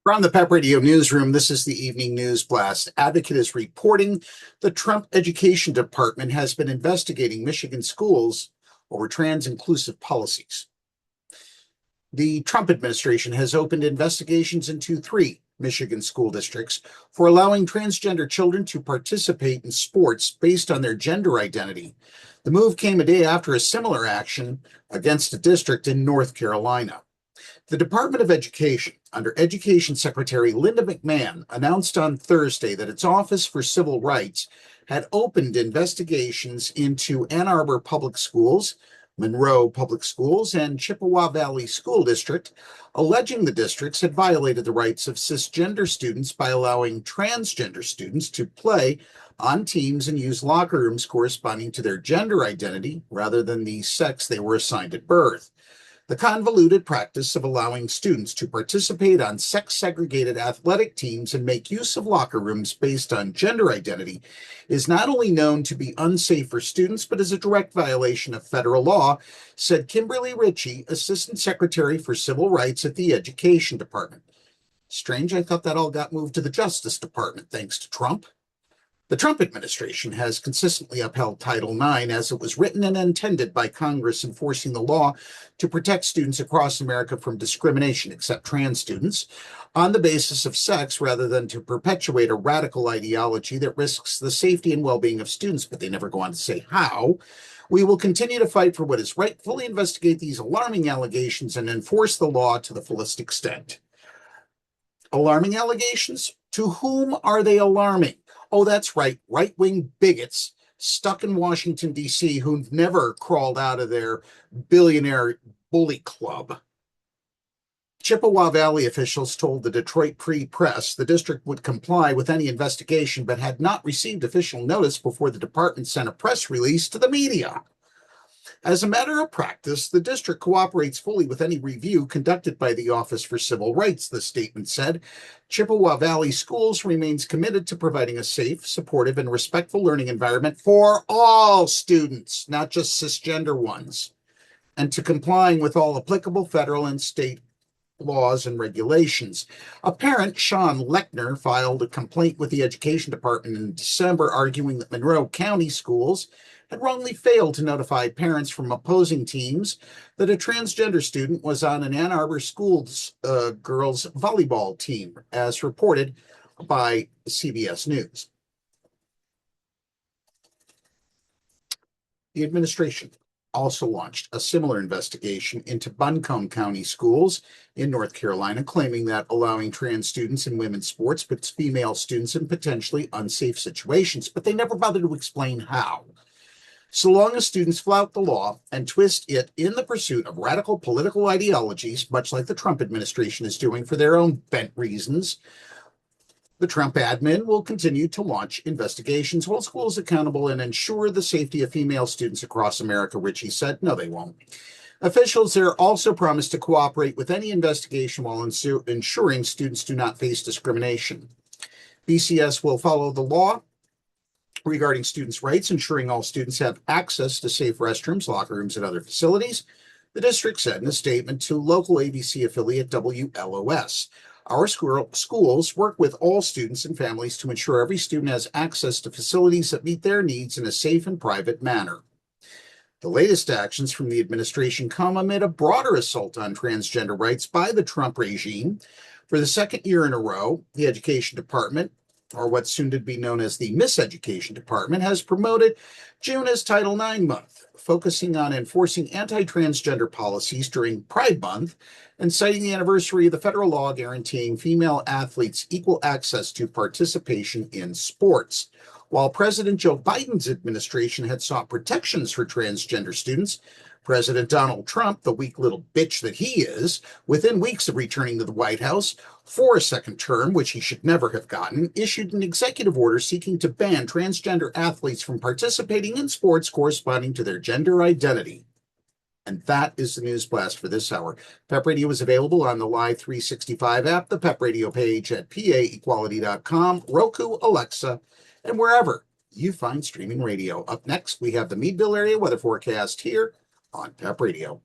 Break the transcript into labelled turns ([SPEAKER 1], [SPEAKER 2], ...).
[SPEAKER 1] From the PEP Radio Newsroom, this is the Evening News Blast. Advocate is reporting the Trump Education Department has been investigating Michigan schools over trans-inclusive policies. The Trump administration has opened investigations into 3 Michigan school districts for allowing transgender children to participate in sports based on their gender identity. The move came a day after a similar action against a district in North Carolina. The Department of Education, under Education Secretary Linda McMahon, announced on Thursday that its Office for Civil Rights had opened investigations into Ann Arbor Public Schools, Monroe Public Schools, and Chippewa Valley School District, alleging the districts had violated the rights of cisgender students by allowing transgender students to play on teams and use locker rooms corresponding to their gender identity rather than the sex they were assigned at birth. The convoluted practice of allowing students to participate on sex-segregated athletic teams and make use of locker rooms based on gender identity is not only known to be unsafe for students, but is a direct violation of federal law, said Kimberly Ritchie, Assistant Secretary for Civil Rights at the Education Department. Strange, I thought that all got moved to the Justice Department thanks to Trump. The Trump administration has consistently upheld Title IX as it was written and intended by Congress, enforcing the law to protect students across America from discrimination, except trans students, on the basis of sex rather than to perpetuate a radical ideology that risks the safety and well-being of students, but they never go on to say how. We will continue to fight for what is right, fully investigate these alarming allegations, and enforce the law to the fullest extent. Alarming allegations? To whom are they alarming? Oh, that's right, right-wing bigots stuck in Washington, D.C. who've never crawled out of their billionaire bully club. Chippewa Valley officials told the Detroit Free Press the district would comply with any investigation, but had not received official notice before the department sent a press release to the media. As a matter of practice, the district cooperates fully with any review conducted by the Office for Civil Rights, the statement said. Chippewa Valley Schools remains committed to providing a safe, supportive, and respectful learning environment for all students, not just cisgender ones, and to complying with all applicable federal and state laws and regulations. A parent, Sean Lechner, filed a complaint with the Education Department in December, arguing that Monroe County schools had wrongly failed to notify parents from opposing teams that a transgender student was on an Ann Arbor Schools girls volleyball team, as reported by CBS News. The administration also launched a similar investigation into Buncombe County schools in North Carolina, claiming that allowing trans students in women's sports puts female students in potentially unsafe situations, but they never bothered to explain how. So long as students flout the law and twist it in the pursuit of radical political ideologies, much like the Trump administration is doing for their own bent reasons, the Trump admin will continue to launch investigations, hold schools accountable, and ensure the safety of female students across America, Ritchie said. No, they won't. Officials there also promised to cooperate with any investigation while ensuring students do not face discrimination. BCS will follow the law regarding students' rights, ensuring all students have access to safe restrooms, locker rooms, and other facilities, the district said in a statement to local ABC affiliate WLOS. Our schools work with all students and families to ensure every student has access to facilities that meet their needs in a safe and private manner. The latest actions from the administration come amid a broader assault on transgender rights by the Trump regime. For the second year in a row, the Education Department, or what's soon to be known as the Miseducation Department, has promoted June as Title IX Month, focusing on enforcing anti-transgender policies during Pride Month and citing the anniversary of the federal law guaranteeing female athletes equal access to participation in sports. While President Joe Biden's administration had sought protections for transgender students, President Donald Trump, the weak little bitch that he is, within weeks of returning to the White House for a second term, which he should never have gotten, issued an executive order seeking to ban transgender athletes from participating in sports corresponding to their gender identity. And that is the News Blast for this hour. PEP Radio is available on the Live 365 app, the PEP Radio page at paequality.com, Roku, Alexa, and wherever you find streaming radio. Up next, we have the Meadville area weather forecast here on PEP Radio.